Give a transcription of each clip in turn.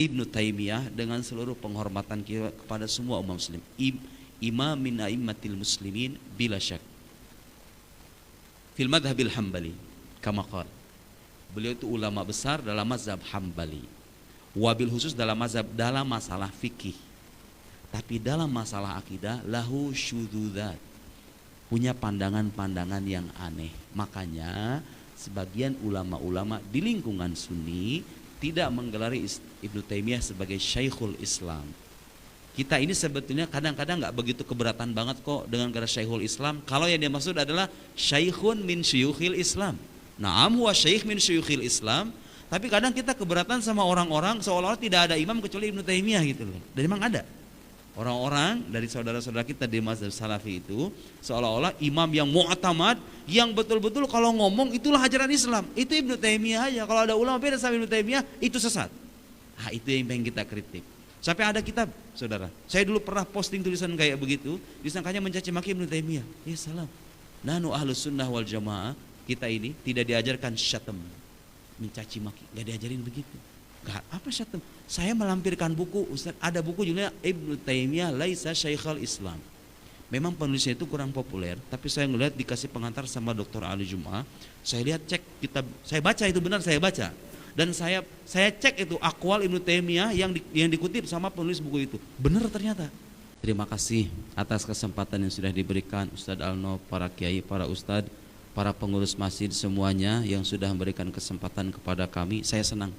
Ibnu Taimiyah dengan seluruh penghormatan kita kepada semua umat muslim. Imam min a'immatil muslimin bila syak. Fil madhabil hambali kama qala. Beliau itu ulama besar dalam mazhab Hambali. Wabil khusus dalam mazhab dalam masalah fikih. Tapi dalam masalah akidah lahu syudzudzat. Punya pandangan-pandangan yang aneh. Makanya sebagian ulama-ulama di lingkungan Sunni tidak menggelari Ibnu Taimiyah sebagai Syekhul Islam. Kita ini sebetulnya kadang-kadang nggak begitu keberatan banget kok dengan kata Syekhul Islam. Kalau yang dia maksud adalah Syekhun min syuyukhil Islam. Naam huwa syekh min syuyukhil Islam. Tapi kadang kita keberatan sama orang-orang seolah-olah tidak ada imam kecuali Ibnu Taimiyah gitu loh. Dan memang ada. Orang-orang dari saudara-saudara kita di mazhab Salafi itu seolah-olah imam yang mu'tamad, yang betul-betul kalau ngomong itulah ajaran Islam. Itu Ibnu Taimiyah aja. Kalau ada ulama beda sama Ibnu Taimiyah, itu sesat. Nah, itu yang pengen kita kritik. Sampai ada kitab, saudara. Saya dulu pernah posting tulisan kayak begitu, disangkanya mencaci maki Ibnu Taimiyah. Ya salam. Nahnu ahlus sunnah wal jamaah, kita ini tidak diajarkan syatam, mencaci maki, nggak diajarin begitu. Gak, apa syatam? Saya melampirkan buku, Ustaz, ada buku judulnya Ibnu Taimiyah Laisa Syekhul Islam. Memang penulisnya itu kurang populer, tapi saya ngelihat dikasih pengantar sama Dr. Ali Jum'ah. Saya lihat cek kitab, saya baca itu benar, saya baca. Dan saya cek itu akwal Ibnu Taimiyah yang dikutip sama penulis buku itu. Benar ternyata. Terima kasih atas kesempatan yang sudah diberikan Ustadz Alno, para kiai, para ustadz, para pengurus masjid semuanya yang sudah memberikan kesempatan kepada kami. Saya senang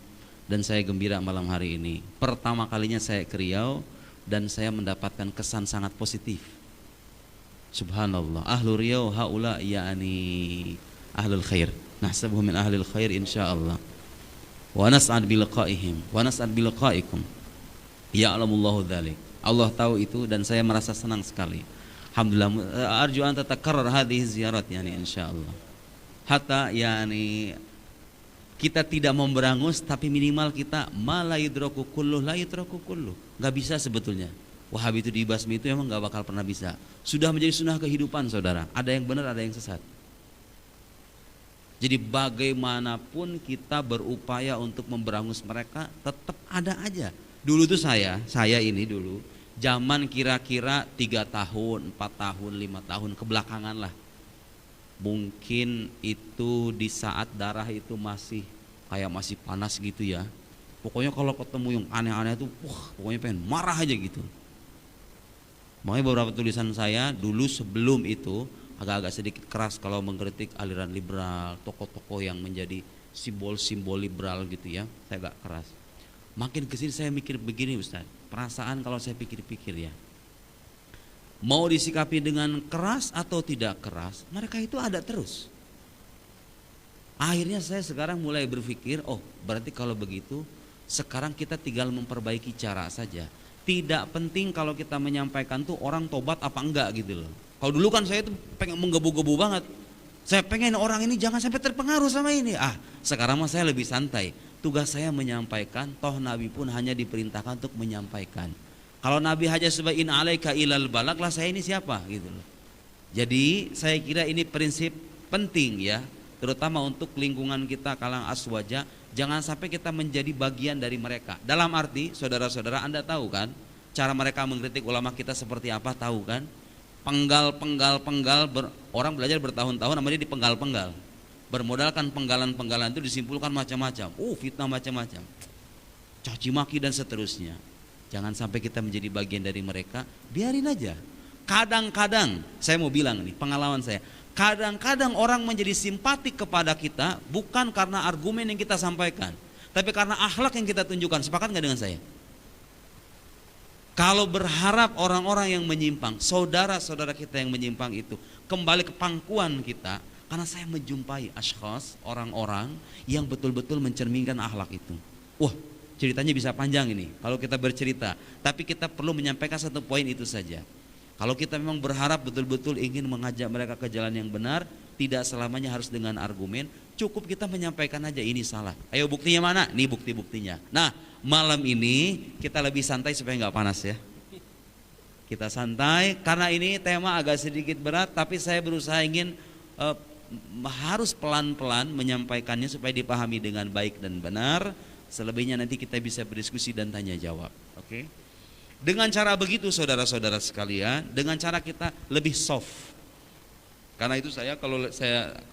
dan saya gembira malam hari ini. Pertama kalinya saya ke Riau dan saya mendapatkan kesan sangat positif. Subhanallah, ahlu Riau haula ya'ani ahlul khair. Nahsabuhum min ahlil khair insyaallah. Wa nas'ad bi liqa'ihim wa nas'ad bi liqa'ikum. Ya'lamullahu dzalik. Allah tahu itu dan saya merasa senang sekali. Alhamdulillah, arju an tatakarrar hadhihi ziyarat yani insyaallah. Hatta yani kita tidak memberangus, tapi minimal kita la yudraku kulluh la yudraku kulluh. Enggak bisa sebetulnya. Wahabi itu dibasmi itu memang enggak bakal pernah bisa. Sudah menjadi sunnah kehidupan, saudara. Ada yang benar, ada yang sesat. Jadi bagaimanapun kita berupaya untuk memberangus mereka, tetap ada aja. Dulu tuh saya ini dulu zaman kira-kira 3 tahun, 4 tahun, 5 tahun kebelakangan lah. Mungkin itu di saat darah itu masih panas gitu ya. Pokoknya kalau ketemu yang aneh-aneh itu, pokoknya pengen marah aja gitu. Makanya beberapa tulisan saya dulu sebelum itu agak-agak sedikit keras kalau mengkritik aliran liberal, tokoh-tokoh yang menjadi simbol-simbol liberal gitu ya. Saya agak keras. Makin kesini saya mikir begini Ustaz, perasaan kalau saya pikir-pikir ya, mau disikapi dengan keras atau tidak keras, mereka itu ada terus. Akhirnya saya sekarang mulai berpikir, oh berarti kalau begitu sekarang kita tinggal memperbaiki cara saja. Tidak penting kalau kita menyampaikan tuh orang tobat apa enggak gitu loh. Kalau dulu kan saya tuh pengen menggebu-gebu banget. Saya pengen orang ini jangan sampai terpengaruh sama ini. Sekarang mah saya lebih santai. Tugas saya menyampaikan, toh Nabi pun hanya diperintahkan untuk menyampaikan. Kalau Nabi hanya sebagai in alaika ilal balak lah, saya ini siapa gitu loh. Jadi saya kira ini prinsip penting ya, terutama untuk lingkungan kita kalang aswaja. Jangan sampai kita menjadi bagian dari mereka. Dalam arti, saudara-saudara, Anda tahu kan cara mereka mengkritik ulama kita seperti apa, tahu kan? Penggal, orang belajar bertahun-tahun sama dia dipenggal-penggal. Bermodalkan penggalan-penggalan itu disimpulkan macam-macam. Fitnah macam-macam. Caci maki dan seterusnya. Jangan sampai kita menjadi bagian dari mereka, biarin aja. Kadang-kadang, saya mau bilang nih, pengalaman saya, kadang-kadang orang menjadi simpatik kepada kita bukan karena argumen yang kita sampaikan, tapi karena akhlak yang kita tunjukkan. Sepakat nggak dengan saya? Kalau berharap orang-orang yang menyimpang, saudara-saudara kita yang menyimpang itu kembali ke pangkuan kita, karena saya menjumpai ashkhas, orang-orang yang betul-betul mencerminkan akhlak itu. Ceritanya bisa panjang ini kalau kita bercerita, tapi kita perlu menyampaikan satu poin itu saja. Kalau kita memang berharap betul-betul ingin mengajak mereka ke jalan yang benar, tidak selamanya harus dengan argumen, cukup kita menyampaikan aja ini salah. Ayo buktinya mana? Nih bukti-buktinya. Nah, malam ini kita lebih santai supaya nggak panas ya. Kita santai karena ini tema agak sedikit berat, tapi saya berusaha ingin harus pelan-pelan menyampaikannya supaya dipahami dengan baik dan benar. Selebihnya nanti kita bisa berdiskusi dan tanya jawab. Oke? Dengan cara begitu saudara-saudara sekalian, dengan cara kita lebih soft. Karena itu kalau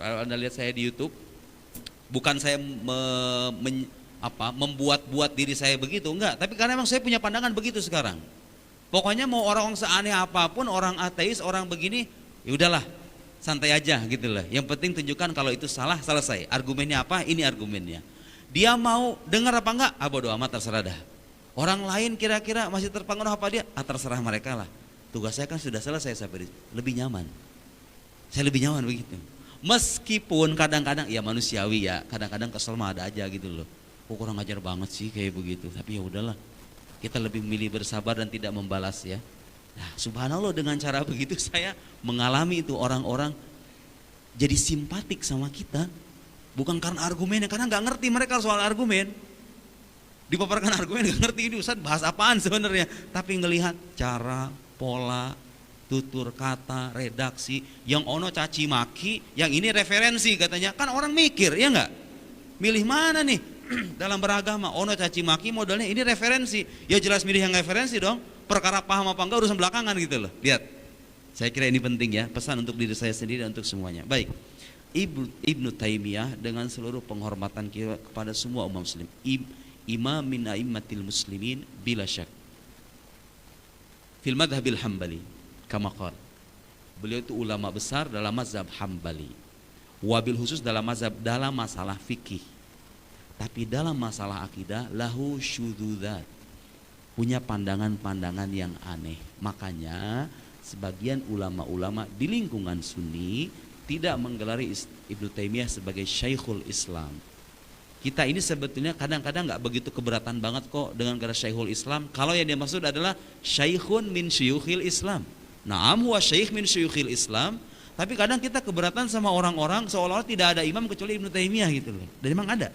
Anda lihat saya di YouTube, bukan saya membuat-buat diri saya begitu, enggak, tapi karena memang saya punya pandangan begitu sekarang. Pokoknya mau orang seaneh apapun, orang ateis, orang begini, ya udahlah, santai aja gitu lah. Yang penting tunjukkan kalau itu salah, selesai. Argumennya apa? Ini argumennya. Dia mau dengar apa enggak? Bodo amat, terserah dah. Orang lain kira-kira masih terpengaruh apa dia? Terserah mereka lah. Tugas saya kan sudah selesai, sampai lebih nyaman. Saya lebih nyaman begitu. Meskipun kadang-kadang ya manusiawi ya, kadang-kadang kesel mah ada aja gitu loh. Kok kurang ajar banget sih kayak begitu. Tapi ya udahlah. Kita lebih memilih bersabar dan tidak membalas ya. Nah, subhanallah dengan cara begitu saya mengalami itu orang-orang jadi simpatik sama kita. Bukan karena argumennya, karena nggak ngerti mereka soal argumen. Dipaparkan argumen nggak ngerti, ini Ustaz bahas apaan sebenarnya. Tapi ngelihat cara, pola, tutur kata, redaksi, yang ono caci maki, yang ini referensi katanya. Kan orang mikir, ya enggak? Milih mana nih? Dalam beragama, ono caci maki modalnya ini referensi. Ya jelas milih yang referensi dong. Perkara paham apa enggak urusan belakangan gitu loh. Lihat. Saya kira ini penting ya, pesan untuk diri saya sendiri dan untuk semuanya. Baik. Ibnu Taimiyah dengan seluruh penghormatan kepada semua umat muslim. Imam min a'immatil muslimin bila syak. Fil madhabil hambali. Kama qala. Beliau itu ulama besar dalam mazhab Hambali. Wabil khusus dalam masalah fikih. Tapi dalam masalah akidah lahu syudzudzat. Punya pandangan-pandangan yang aneh. Makanya sebagian ulama-ulama di lingkungan Sunni tidak menggelari Ibnu Taimiyah sebagai Syekhul Islam. Kita ini sebetulnya kadang-kadang nggak begitu keberatan banget kok dengan kata Syekhul Islam. Kalau yang dimaksud adalah Syekhun min syuyukhil Islam. Naam huwa syekh min syuyukhil Islam. Tapi kadang kita keberatan sama orang-orang seolah-olah tidak ada imam kecuali Ibnu Taimiyah gitu loh. Dan memang ada.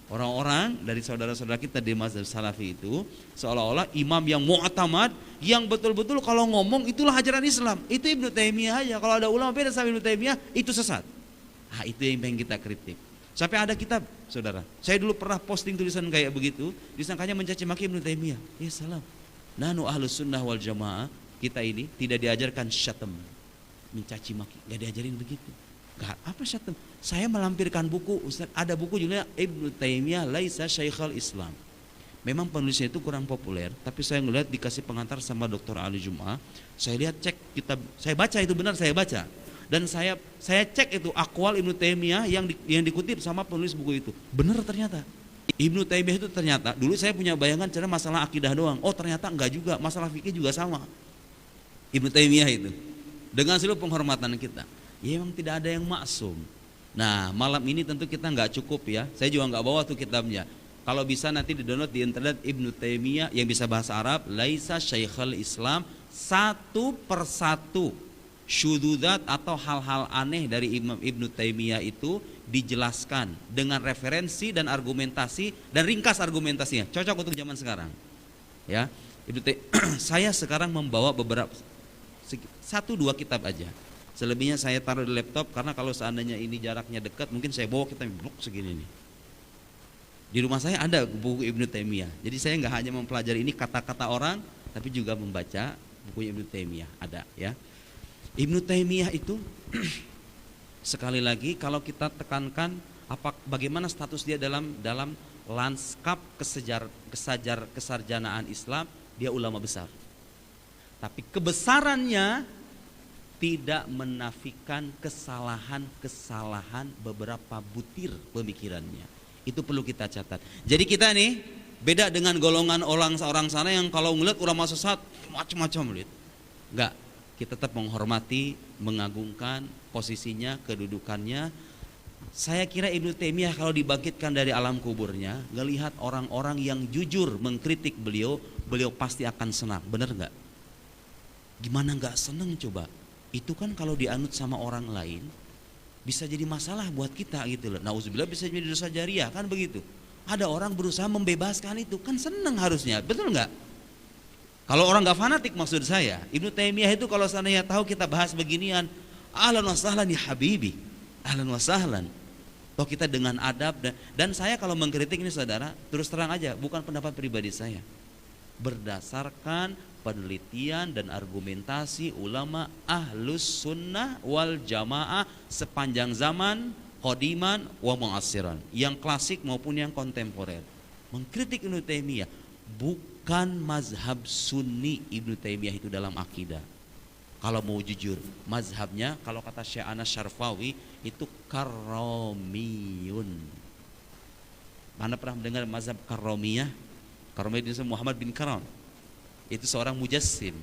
Orang-orang dari saudara-saudara kita di mazhab Salafi itu seolah-olah imam yang mu'tamad, yang betul-betul kalau ngomong itulah ajaran Islam. Itu Ibnu Taimiyah aja. Kalau ada ulama beda sama Ibnu Taimiyah, itu sesat. Nah, itu yang pengen kita kritik. Sampai ada kitab, saudara. Saya dulu pernah posting tulisan kayak begitu, disangkanya mencaci maki Ibnu Taimiyah. Ya salam. Nahnu ahlus sunnah wal jamaah, kita ini tidak diajarkan syatam, mencaci maki, nggak diajarin begitu. Gak, apa syatam? Saya melampirkan buku, Ustaz, ada buku judulnya Ibnu Taimiyah Laisa Syekhul Islam. Memang penulisnya itu kurang populer, tapi saya ngeliat dikasih pengantar sama Dr. Ali Jum'ah. Saya lihat cek kitab, saya baca itu benar, saya baca. Dan saya cek itu akwal Ibnu Taimiyah yang dikutip sama penulis buku itu. Benar ternyata. Ibnu Taimiyah itu ternyata, dulu saya punya bayangan cara masalah akidah doang. Oh ternyata enggak juga, masalah fikih juga sama. Ibnu Taimiyah itu. Dengan seluruh penghormatan kita. Ya memang tidak ada yang maksum. Nah malam ini tentu kita enggak cukup ya. Saya juga enggak bawa tuh kitabnya. Kalau bisa nanti di-download di internet Ibnu Taimiyah yang bisa bahasa Arab. Laisa Syekhul Islam, satu persatu syudzudzat atau hal-hal aneh dari Imam Ibnu Taimiyah itu dijelaskan dengan referensi dan argumentasi dan ringkas argumentasinya, cocok untuk zaman sekarang. Ya, saya sekarang membawa beberapa 1-2 kitab aja. Selebihnya saya taruh di laptop karena kalau seandainya ini jaraknya dekat, mungkin saya bawa kitab blok segini nih. Di rumah saya ada buku Ibnu Taimiyah. Jadi saya nggak hanya mempelajari ini kata-kata orang, tapi juga membaca buku Ibnu Taimiyah ada ya. Ibnu Taimiyah itu sekali lagi kalau kita tekankan bagaimana status dia dalam lanskap kesarjanaan Islam, dia ulama besar. Tapi kebesarannya tidak menafikan kesalahan beberapa butir pemikirannya. Itu perlu kita catat. Jadi kita nih beda dengan golongan orang sana yang kalau ngeliat ulama sesat macam-macam lihat. Enggak. Kita tetap menghormati, mengagungkan posisinya, kedudukannya. Saya kira Ibnu Taimiyah kalau dibangkitkan dari alam kuburnya, ngelihat orang-orang yang jujur mengkritik beliau pasti akan senang. Benar nggak? Gimana nggak senang coba? Itu kan kalau dianut sama orang lain bisa jadi masalah buat kita gitu loh. Nauzubillah bisa jadi dosa jariah kan begitu. Ada orang berusaha membebaskan itu, kan senang harusnya, betul nggak? Kalau orang nggak fanatik maksud saya, Ibnu Taimiyah itu kalau seandainya tahu kita bahas beginian, ahlan wa sahlan ya habibi, ahlan wa sahlan. Toh kita dengan adab dan saya kalau mengkritik ini saudara, terus terang aja, bukan pendapat pribadi saya. Berdasarkan penelitian dan argumentasi ulama ahlus sunnah wal jamaah sepanjang zaman qadiman wa mu'asiran, yang klasik maupun yang kontemporer. Mengkritik Ibnu Taimiyah bukan mazhab Sunni Ibnu Taimiyah itu dalam akidah. Kalau mau jujur, mazhabnya kalau kata Syekh Anas Syarfawi itu karomiyun. Mana pernah mendengar mazhab karomiyah? Karomiyah itu Muhammad bin Karam. Itu seorang mujassim.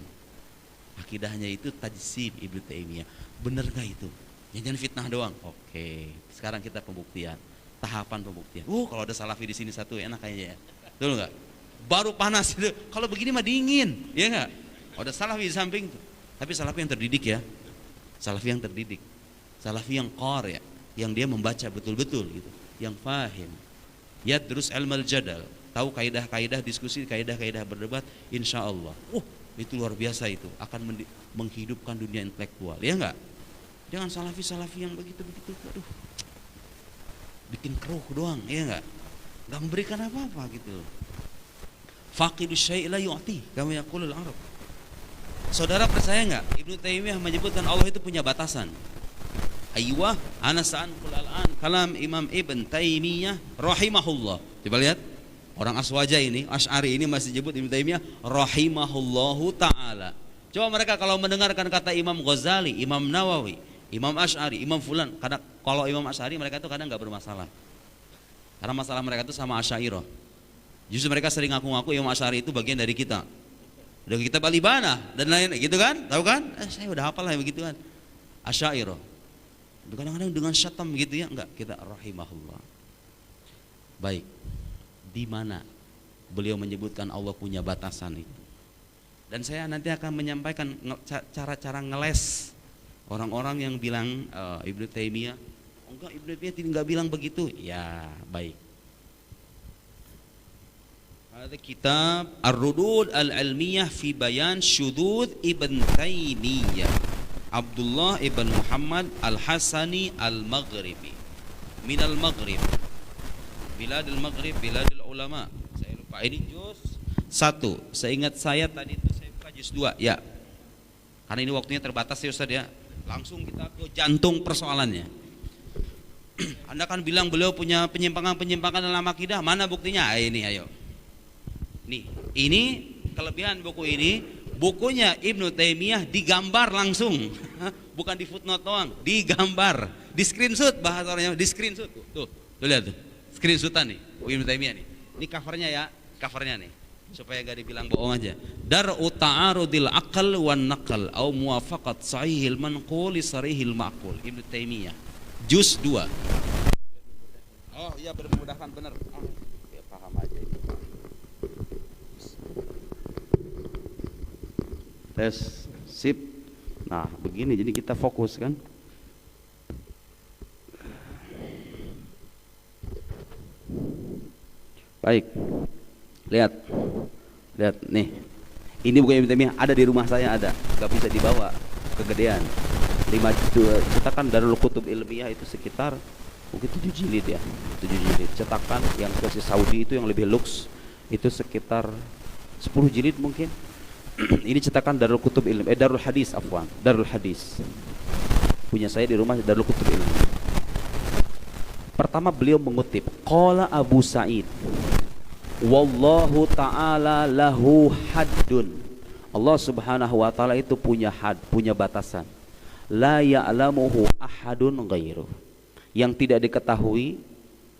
Akidahnya itu tajsim Ibnu Taimiyah. Bener gak itu? Jangan fitnah doang. Oke, sekarang kita pembuktian. Tahapan pembuktian. Kalau ada salafi di sini satu enak kayaknya ya. Betul nggak? Baru panas itu. Kalau begini mah dingin, ya nggak? Ada salafi di samping tuh. Tapi salafi yang terdidik ya. Salafi yang terdidik. Salafi yang qari', yang dia membaca betul-betul gitu, yang fahim. Yadrus ilmal jadal, tahu kaidah-kaidah diskusi, kaidah-kaidah berdebat, insya Allah. Itu luar biasa itu, akan menghidupkan dunia intelektual, ya enggak? Jangan salafi-salafi yang begitu-begitu, aduh, bikin keruh doang, ya enggak? Enggak memberikan apa-apa gitu. Faqidu syai' la yu'ti, kama yaqulul Arab. Saudara percaya enggak? Ibnu Taimiyah menyebutkan Allah itu punya batasan. Aywah, ana sa'anqul al-an kalam Imam Ibn Taimiyah rahimahullah. Coba lihat, orang Aswaja ini, Asy'ari ini masih nyebut Ibnu Taimiyah rahimahullahu taala. Coba mereka kalau mendengarkan kata Imam Ghazali, Imam Nawawi, Imam Asy'ari, Imam fulan, kadang kalau Imam Asy'ari mereka itu kadang enggak bermasalah. Karena masalah mereka itu sama Asy'ariyah. Justru mereka sering ngaku-ngaku Imam Asy'ari itu bagian dari kita. Udah kita Al-Ibanah dan lain gitu kan? Tahu kan? Saya udah hafal lah begitu kan. Asy'ariyah. Kadang-kadang dengan syatam gitu ya, enggak, kita rahimahullah. Baik. Di mana beliau menyebutkan Allah punya batasan itu? Dan saya nanti akan menyampaikan cara-cara ngeles orang-orang yang bilang Ibnu Taimiyah, enggak, Ibnu Taimiyah tidak bilang begitu. Ya, baik. Ada kitab Ar-Rudud Al-Ilmiyah fi Bayan Syudud Ibn Taimiyah, Abdullah ibn Muhammad Al-Hasani Al-Maghribi, min Al-Maghrib, Biladul Maghrib, Biladul Ulama. Saya lupa ini juz 1. Seingat saya tadi itu saya buka juz 2 ya. Karena ini waktunya terbatas ya Ustaz ya. Langsung kita ke jantung persoalannya. Anda kan bilang beliau punya penyimpangan-penyimpangan dalam akidah. Mana buktinya? Ini ayo. Nih, ini kelebihan buku ini, bukunya Ibnu Taimiyah digambar langsung, bukan di footnote doang, digambar, di screenshot bahasa orangnya, di screenshot tuh lihat tuh, screenshotan nih, Ibnu Taimiyah nih, ini covernya ya, covernya nih, supaya gak dibilang bohong aja. Dar'u ta'arudil aqal wan naqal, au muwafaqat sahihil manqul li sarihil ma'qul, Ibnu Taimiyah, juz 2. Oh iya, bermudahkan benar. Ya paham aja itu. Tes, sip. Nah begini, jadi kita fokus kan. Baik, lihat nih, ini buku Ibnu Taimiyah ada di rumah saya, ada, gak bisa dibawa, kegedean. 5 cetakan Darul Kutub Ilmiyah itu sekitar mungkin 7 jilid ya, 7 jilid. Cetakan yang versi Saudi itu yang lebih luks itu sekitar 10 jilid mungkin. Ini cetakan Darul Kutub Ilmi, Darul Hadis afwan, Darul Hadis. Punya saya di rumah Darul Kutub Ilmi. Pertama beliau mengutip, qala Abu Sa'id, wallahu ta'ala lahu haddun. Allah Subhanahu wa taala itu punya had, punya batasan. La ya'lamuhu ahadun ghairuh. Yang tidak diketahui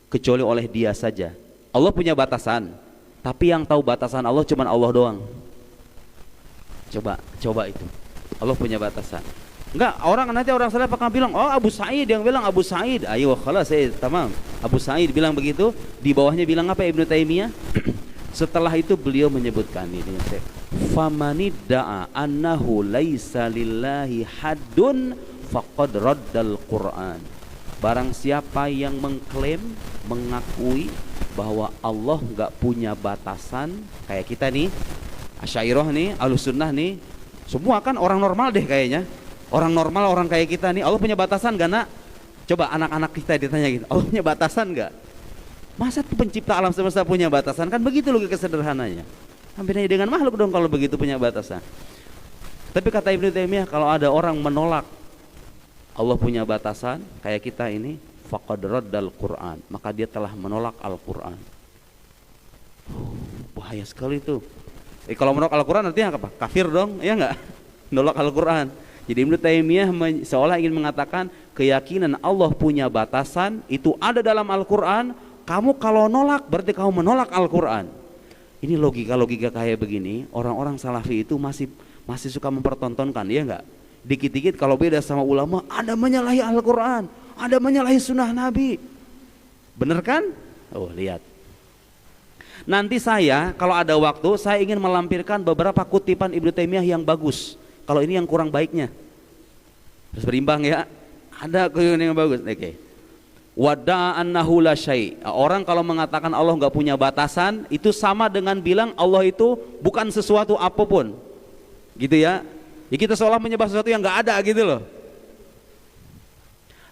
kecuali oleh Dia saja. Allah punya batasan, tapi yang tahu batasan Allah cuma Allah doang. Coba itu. Allah punya batasan. Enggak, nanti orang salah akan bilang, oh Abu Sa'id yang bilang, Abu Sa'id. Ayo khalas, tamam. Abu Sa'id bilang begitu, di bawahnya bilang apa Ibnu Taimiyah? Setelah itu beliau menyebutkan ini, famanidda'a annahu laisa lillahi haddun faqad raddal Qur'an. Barang siapa yang mengklaim, mengakui bahwa Allah enggak punya batasan, kayak kita nih, Asy'ariyah nih, Ahlussunnah nih, semua kan orang normal deh kayaknya. Orang normal, orang kayak kita nih, Allah punya batasan gak nak? Coba anak-anak kita ditanya gitu, Allah punya batasan nggak? Masa pencipta alam semesta punya batasan? Kan begitu logika sederhananya. Hampir aja dengan makhluk dong kalau begitu punya batasan. Tapi kata Ibnu Taimiyah, kalau ada orang menolak Allah punya batasan kayak kita ini, faqad raddal Qur'an, maka dia telah menolak Al-Qur'an. Bahaya sekali itu. Kalau menolak Al-Qur'an artinya apa? Kafir dong, ya enggak? Menolak Al-Qur'an. Jadi Ibnu Taimiyah seolah ingin mengatakan keyakinan Allah punya batasan itu ada dalam Al-Qur'an. Kamu kalau nolak berarti kamu menolak Al-Quran. Ini logika-logika kayak begini, orang-orang salafi itu masih suka mempertontonkan, ya enggak? Dikit-dikit kalau beda sama ulama, ada menyalahi Al-Quran, ada menyalahi sunnah Nabi. Bener kan? Oh, lihat. Nanti saya kalau ada waktu, saya ingin melampirkan beberapa kutipan Ibnu Taimiyah yang bagus. Kalau ini yang kurang baiknya, harus berimbang ya. Ada yang bagus. Oke. Wada'annahu la syai'. Orang kalau mengatakan Allah nggak punya batasan, itu sama dengan bilang Allah itu bukan sesuatu apapun, gitu ya. Ya kita seolah menyembah sesuatu yang nggak ada gitu loh.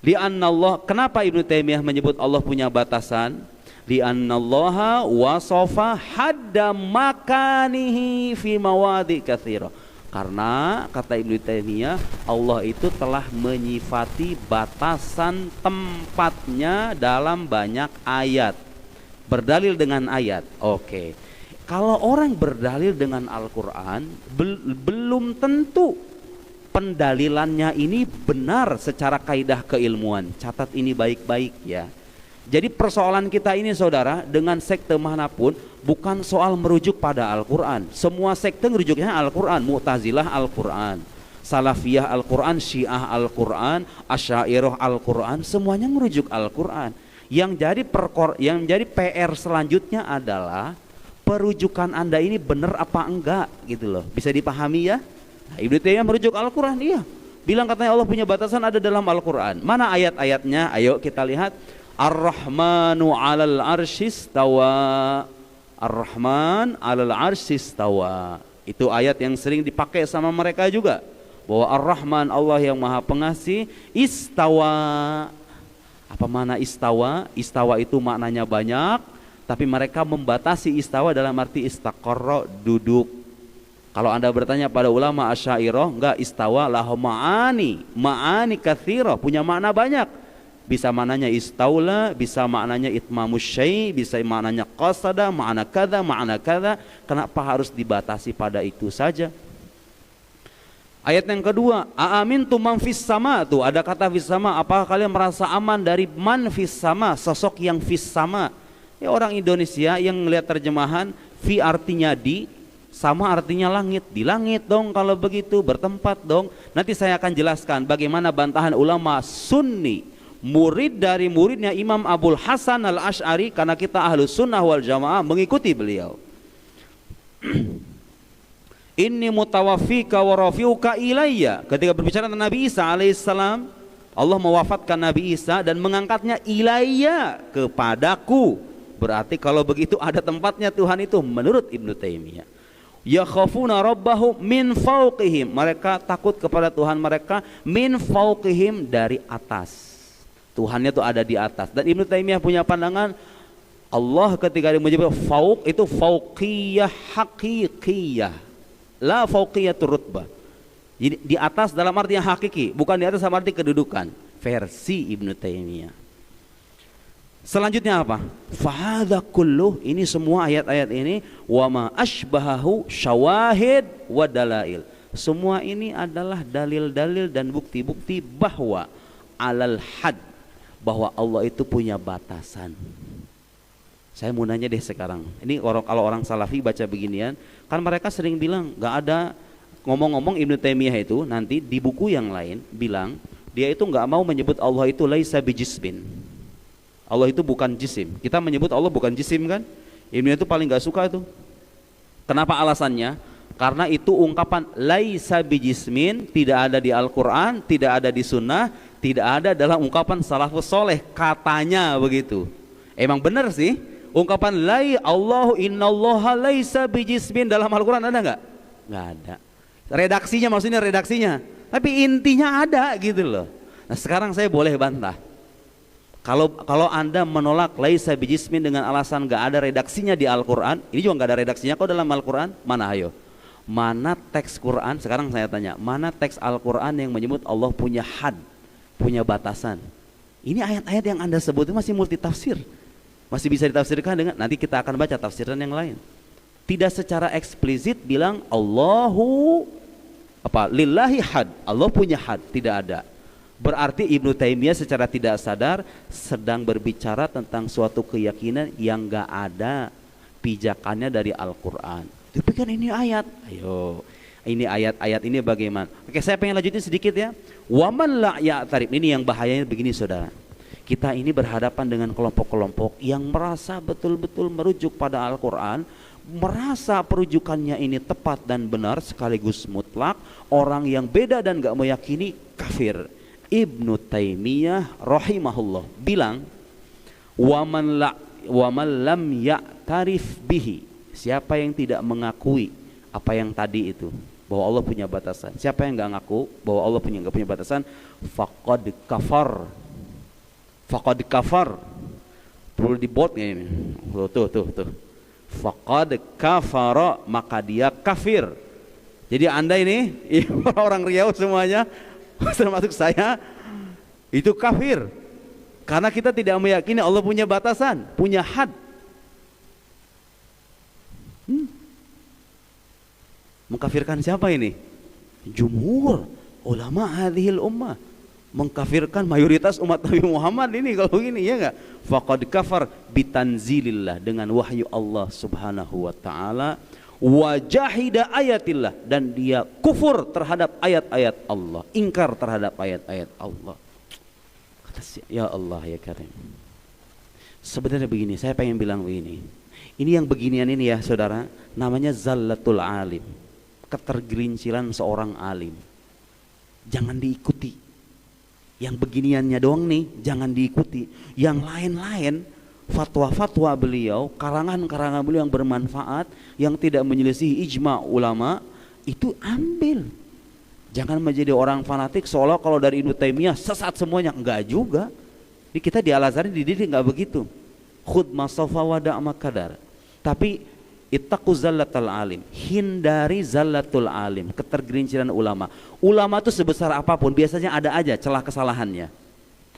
Li'annallah, kenapa Ibnu Taimiyah menyebut Allah punya batasan? Li'annallaha wasofa hadda makanihi fi mawadi katsira. Karena kata Ibnu Taimiyah, Allah itu telah menyifati batasan tempatnya dalam banyak ayat. Berdalil dengan ayat. Oke. Kalau orang berdalil dengan Al-Quran, belum tentu pendalilannya ini benar secara kaidah keilmuan. Catat ini baik-baik ya. Jadi persoalan kita ini saudara, dengan sekte manapun bukan soal merujuk pada Al-Quran. Semua sekte merujuknya Al-Quran. Mu'tazilah Al-Quran, Salafiyah Al-Quran, Syiah Al-Quran, Asy'ariyah Al-Quran, semuanya merujuk Al-Quran. Yang jadi PR selanjutnya adalah perujukan Anda ini benar apa enggak gitu loh. Bisa dipahami ya? Nah, Ibnu Taimiyah merujuk Al-Quran, iya. Bilang katanya Allah punya batasan ada dalam Al-Quran. Mana ayat-ayatnya? Ayo kita lihat. Ar-Rahmanu 'alal 'arsyis tawa. Ar-Rahman 'alal 'arsyis tawa. Itu ayat yang sering dipakai sama mereka juga. Bahwa Ar-Rahman Allah yang Maha Pengasih istawa. Apa makna istawa? Istawa itu maknanya banyak, tapi mereka membatasi istawa dalam arti istaqarra, duduk. Kalau Anda bertanya pada ulama Asy'ariyah, enggak, istawa lahu ma'ani katsira, punya makna banyak. Bisa maknanya istaula, bisa maknanya itmamus syai', bisa maknanya qasada, makna kada. Kenapa harus dibatasi pada itu saja? Ayat yang kedua, aamintum man fis sama, tuh ada kata fis sama. Apakah kalian merasa aman dari man fis sama, sosok yang fis sama? Ya orang Indonesia yang melihat terjemahan fi artinya di, sama artinya langit. Di langit dong kalau begitu, bertempat dong. Nanti saya akan jelaskan bagaimana bantahan ulama Sunni, murid dari muridnya Imam Abul Hasan Al-Asy'ari, karena kita ahlus sunnah wal jamaah mengikuti beliau. Inni mutawaffika wa rafi'uka ilayya. Ketika berbicara tentang Nabi Isa alaihissalam, Allah mewafatkan Nabi Isa dan mengangkatnya ilayya, kepadaku. Berarti kalau begitu ada tempatnya Tuhan itu menurut Ibnu Taimiyah. Yakhafuna rabbahum min fawqihim. Mereka takut kepada Tuhan mereka min fawqihim, dari atas. Tuhannya itu ada di atas. Dan Ibnu Taimiyah punya pandangan Allah ketika dia menyebut fauq itu fauqiyah haqiqiyah, la fauqiyatur rutbah. Jadi di atas dalam arti yang hakiki, bukan di atas dalam arti kedudukan. Versi Ibnu Taimiyah. Selanjutnya apa? Fahadha kulluh, ini semua ayat-ayat ini, wa ma ashbahahu syawahid wa dalail. Semua ini adalah dalil-dalil dan bukti-bukti bahwa alal had, bahwa Allah itu punya batasan. Saya mau nanya deh sekarang, ini kalau orang salafi baca beginian, kan mereka sering bilang nggak ada. Ngomong-ngomong Ibnu Taimiyah itu nanti di buku yang lain bilang dia itu nggak mau menyebut Allah itu laisa bijismin. Allah itu bukan jisim. Kita menyebut Allah bukan jisim kan? Ibnu itu paling nggak suka itu. Kenapa alasannya? Karena itu ungkapan laisa bijismin tidak ada di Al-Quran, tidak ada di Sunnah, tidak ada dalam ungkapan salafus soleh, katanya begitu. Emang benar sih ungkapan Allahu innallaha laisa bijismin dalam Al-Quran ada nggak? Nggak ada. Redaksinya maksudnya redaksinya, tapi intinya ada gitu loh. Nah sekarang saya boleh bantah. Kalau Anda menolak laisa bijismin dengan alasan nggak ada redaksinya di Al-Quran, ini juga nggak ada redaksinya kok dalam Al-Quran, mana ayo? Mana teks Quran, sekarang saya tanya, mana teks Al-Quran yang menyebut Allah punya had, punya batasan? Ini ayat-ayat yang Anda sebut itu masih multitafsir, masih bisa ditafsirkan dengan, nanti kita akan baca tafsiran yang lain. Tidak secara eksplisit bilang Allahu lillahi had, Allah punya had, tidak ada. Berarti Ibnu Taimiyah secara tidak sadar sedang berbicara tentang suatu keyakinan yang gak ada pijakannya dari Al-Quran. Tapi kan ini ayat, ayo, ini ayat-ayat ini bagaimana? Oke, saya pengen lanjutin sedikit ya. Waman la ya'tarif, ini yang bahayanya begini saudara. Kita ini berhadapan dengan kelompok-kelompok yang merasa betul-betul merujuk pada Al-Quran, merasa perujukannya ini tepat dan benar sekaligus mutlak. Orang yang beda dan gak meyakini kafir. Ibnu Taimiyah rahimahullah bilang, waman lam ya'tarif bihi, siapa yang tidak mengakui apa yang tadi itu, bahwa Allah punya batasan. Siapa yang nggak ngaku bahwa Allah nggak punya batasan, faqad kafar. Perlu dibotnya ini. Tuh. Faqad kafara, maka dia kafir. Jadi Anda ini orang Riau semuanya, termasuk saya, itu kafir karena kita tidak meyakini Allah punya batasan, punya had. Mengkafirkan siapa ini? Jumhur ulama hadhil ummah, mengkafirkan mayoritas umat Nabi Muhammad ini kalau begini, ya enggak? Faqad kafar bitanzilillah, dengan wahyu Allah Subhanahu wa taala, wajahida ayatillah, dan dia kufur terhadap ayat-ayat Allah, ingkar terhadap ayat-ayat Allah. Kata ya Allah ya Karim. Sebenarnya begini, saya pengen bilang begini. Ini yang beginian ini ya saudara, namanya zallatul alim, ketergelinciran seorang alim. Jangan diikuti. Yang beginiannya doang nih, jangan diikuti. Yang lain-lain, fatwa-fatwa beliau, karangan-karangan beliau yang bermanfaat, yang tidak menyelisihi ijma ulama, itu ambil. Jangan menjadi orang fanatik seolah kalau dari Ibnu Taimiyah sesat semuanya. Enggak juga. Ini kita di Al-Azhar dididik enggak begitu. Khud masafa wa da'ma kadar. Tapi ittaqu zallatul alim, hindari zallatul alim, ketergelinciran ulama. Ulama itu sebesar apapun biasanya ada aja celah kesalahannya.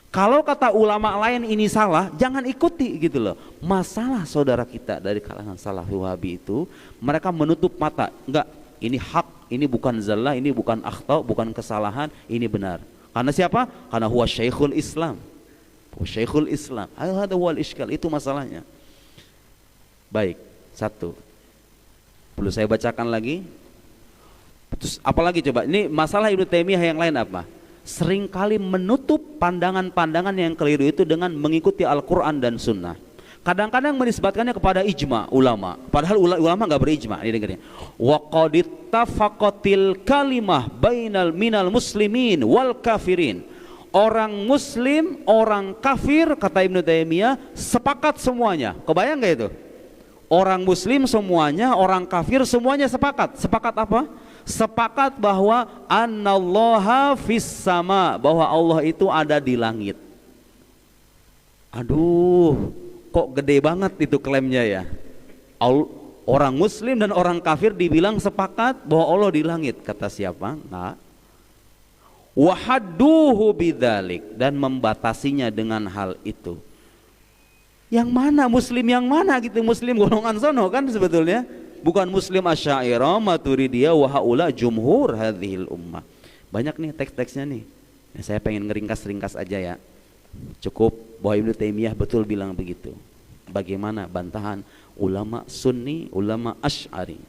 Kalau kata ulama lain ini salah, jangan ikuti gitu loh. Masalah saudara kita dari kalangan Salafi Wahabi itu, mereka menutup mata. Enggak, ini hak, ini bukan zallah, ini bukan akhta, bukan kesalahan, ini benar. Karena siapa? Karena huwa syekhul Islam. Syekhul Islam. Hadza huwal iskal, itu masalahnya. Baik, satu. Perlu saya bacakan lagi? Terus apalagi coba? Ini masalah Ibnu Taimiyah yang lain apa? Seringkali menutup pandangan-pandangan yang keliru itu dengan mengikuti Al-Quran dan Sunnah. Kadang-kadang menisbatkannya kepada ijma ulama, padahal ulama nggak berijma. Ini dengarnya. Wa qad ittafaqatil kalimah bainal minal muslimin wal kafirin. Orang muslim, orang kafir, kata Ibnu Taimiyah, sepakat semuanya. Kebayang nggak itu? Orang muslim semuanya, orang kafir semuanya sepakat. Sepakat apa? Sepakat bahwa annallaha fis sama, bahwa Allah itu ada di langit. Aduh, kok gede banget itu klaimnya ya. Orang muslim dan orang kafir dibilang sepakat bahwa Allah di langit. Kata siapa? Enggak. Wahadduhu bidzalik, dan membatasinya dengan hal itu. Yang mana muslim yang mana gitu? Muslim golongan sono kan sebetulnya. Bukan muslim Asy'ariyah, Maturidiyah, wa haula jumhur hadhil ummah. Banyak nih teks-teksnya nih. Nah, saya pengen ngeringkas-ringkas aja ya. Cukup bahwa Ibnu Taimiyah betul bilang begitu. Bagaimana bantahan ulama Sunni, ulama Asy'ari.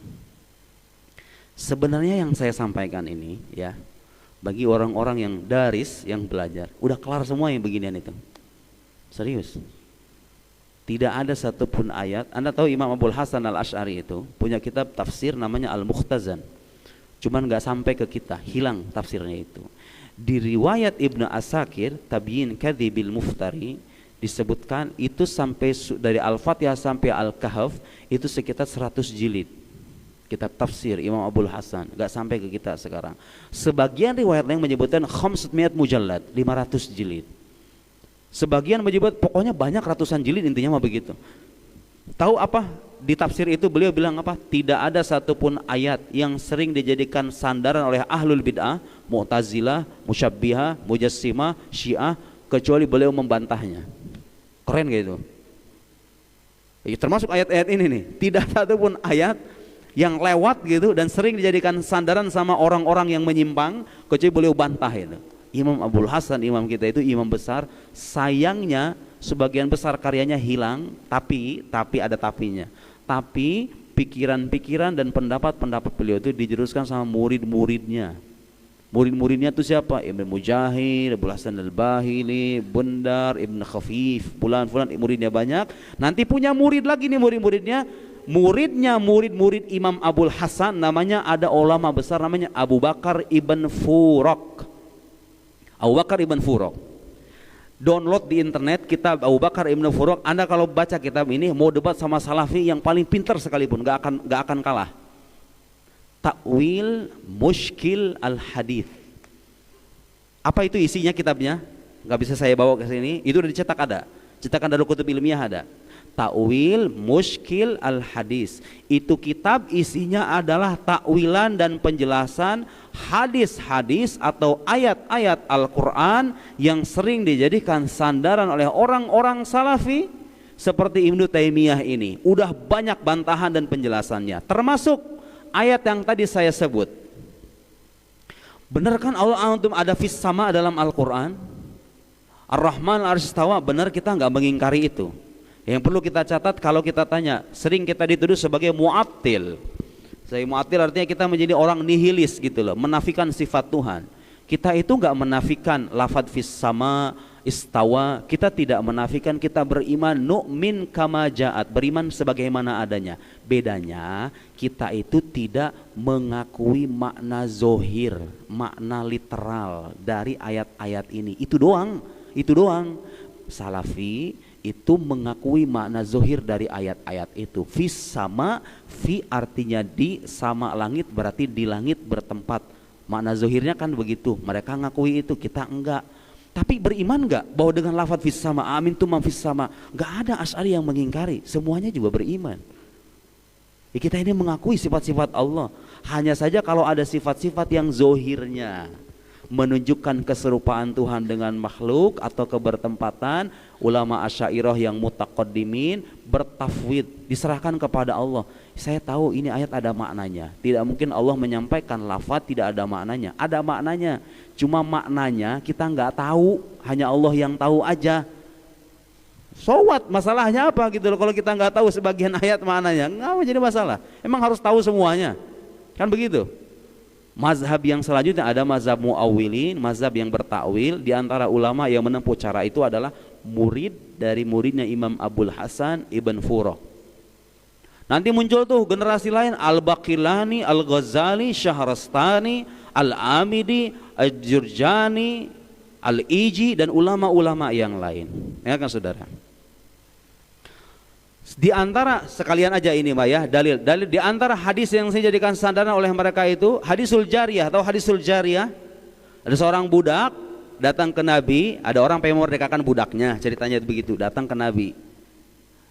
Sebenarnya yang saya sampaikan ini ya, bagi orang-orang yang daris, yang belajar, udah kelar semua yang beginian itu. Serius. Tidak ada satupun ayat. Anda tahu Imam Abul Hasan Al-Asy'ari itu punya kitab tafsir namanya Al-Mukhtazan. Cuman nggak sampai ke kita, hilang tafsirnya itu. Di riwayat Ibnu Asakir, Tabyin Kadzibil Muftari, disebutkan itu sampai dari Al-Fatihah sampai Al-Kahf itu sekitar 100 jilid. Kitab tafsir Imam Abul Hasan, nggak sampai ke kita sekarang. Sebagian riwayat lain menyebutkan 500 mujallad, 500 jilid. Sebagian menyebut pokoknya banyak ratusan jilid, intinya mah begitu. Tahu apa? Di tafsir itu beliau bilang apa? Tidak ada satupun ayat yang sering dijadikan sandaran oleh ahlul bid'ah, Mu'tazilah, Musyabbihah, Mujassimah, Syiah, kecuali beliau membantahnya. Keren gitu. Ya, termasuk ayat-ayat ini nih, tidak satupun ayat yang lewat gitu dan sering dijadikan sandaran sama orang-orang yang menyimpang, kecuali beliau bantah itu. Imam Abul Hasan, imam kita itu imam besar, sayangnya sebagian besar karyanya hilang, tapi ada tapinya. Tapi pikiran-pikiran dan pendapat-pendapat beliau itu dijeruskan sama murid-muridnya. Murid-muridnya itu siapa? Ibn Mujahid, Abul Hasan Al-Bahili, Bundar, Ibn Khafif, fulan muridnya banyak. Nanti punya murid lagi nih murid-muridnya. Murid Imam Abul Hasan namanya, ada ulama besar namanya Abu Bakar Ibn Furaq. Abu Bakar Ibn Furaq. Download di internet kitab Abu Bakar Ibn Furaq. Anda kalau baca kitab ini mau debat sama Salafi yang paling pintar sekalipun gak akan kalah. Ta'wil Mushkil Al-Hadith. Apa itu isinya kitabnya? Gak bisa saya bawa ke sini. Itu udah dicetak, ada. Cetakan Darul Kutub Ilmiah ada. Ta'wil Mushkil Al-Hadis. Itu kitab isinya adalah takwilan dan penjelasan hadis-hadis atau ayat-ayat Al-Quran yang sering dijadikan sandaran oleh orang-orang Salafi seperti Ibnu Taimiyah ini. Udah banyak bantahan dan penjelasannya, termasuk ayat yang tadi saya sebut. Benar kan Allah antum ada fis sama dalam Al-Quran? Ar-Rahman al-Arsh-Istawa, benar, kita nggak mengingkari itu. Yang perlu kita catat, kalau kita tanya, sering kita dituduh sebagai mu'attil. Saya mu'attil artinya kita menjadi orang nihilis gitu loh, menafikan sifat Tuhan. Kita itu nggak menafikan lafadz fis sama, istawa, kita tidak menafikan, kita beriman nu'min kama ja'at, beriman sebagaimana adanya. Bedanya kita itu tidak mengakui makna zohir, makna literal dari ayat-ayat ini. Itu doang. Salafi itu mengakui makna zohir dari ayat-ayat itu. Fis sama, fi artinya di, sama langit berarti di langit bertempat. Makna zohirnya kan begitu, mereka ngakui itu, kita enggak. Tapi beriman enggak bahwa dengan lafadz fis sama, amin tu man fis sama? Enggak ada Asy'ari yang mengingkari, semuanya juga beriman. Ya, kita ini mengakui sifat-sifat Allah. Hanya saja kalau ada sifat-sifat yang zohirnya menunjukkan keserupaan Tuhan dengan makhluk atau kebertempatan, ulama Asy'ariyah yang mutaqaddimin bertafwid, diserahkan kepada Allah. Saya tahu ini ayat ada maknanya. Tidak mungkin Allah menyampaikan lafaz tidak ada maknanya. Ada maknanya. Cuma maknanya kita nggak tahu, hanya Allah yang tahu aja. So what? Masalahnya apa gitu loh kalau kita nggak tahu sebagian ayat maknanya? Nggak jadi masalah. Emang harus tahu semuanya? Kan begitu. Mazhab yang selanjutnya ada mazhab mu'awwilin, mazhab yang bertakwil. Di antara ulama yang menempuh cara itu adalah murid dari muridnya Imam Abul Hasan Ibn Furaq. Nanti muncul tuh generasi lain, Al-Baqillani, Al-Ghazali, Syahrastani, Al-Amidi, Al-Jurjani, Al-Iji, dan ulama-ulama yang lain. Ya kan saudara? Di antara, sekalian aja ini Mbak ya, dalil di antara hadis yang saya jadikan sandaran oleh mereka itu hadisul jariyah. Tahu hadisul jariyah? Ada seorang budak datang ke Nabi, ada orang pengen memerdekakan budaknya, ceritanya begitu, datang ke Nabi.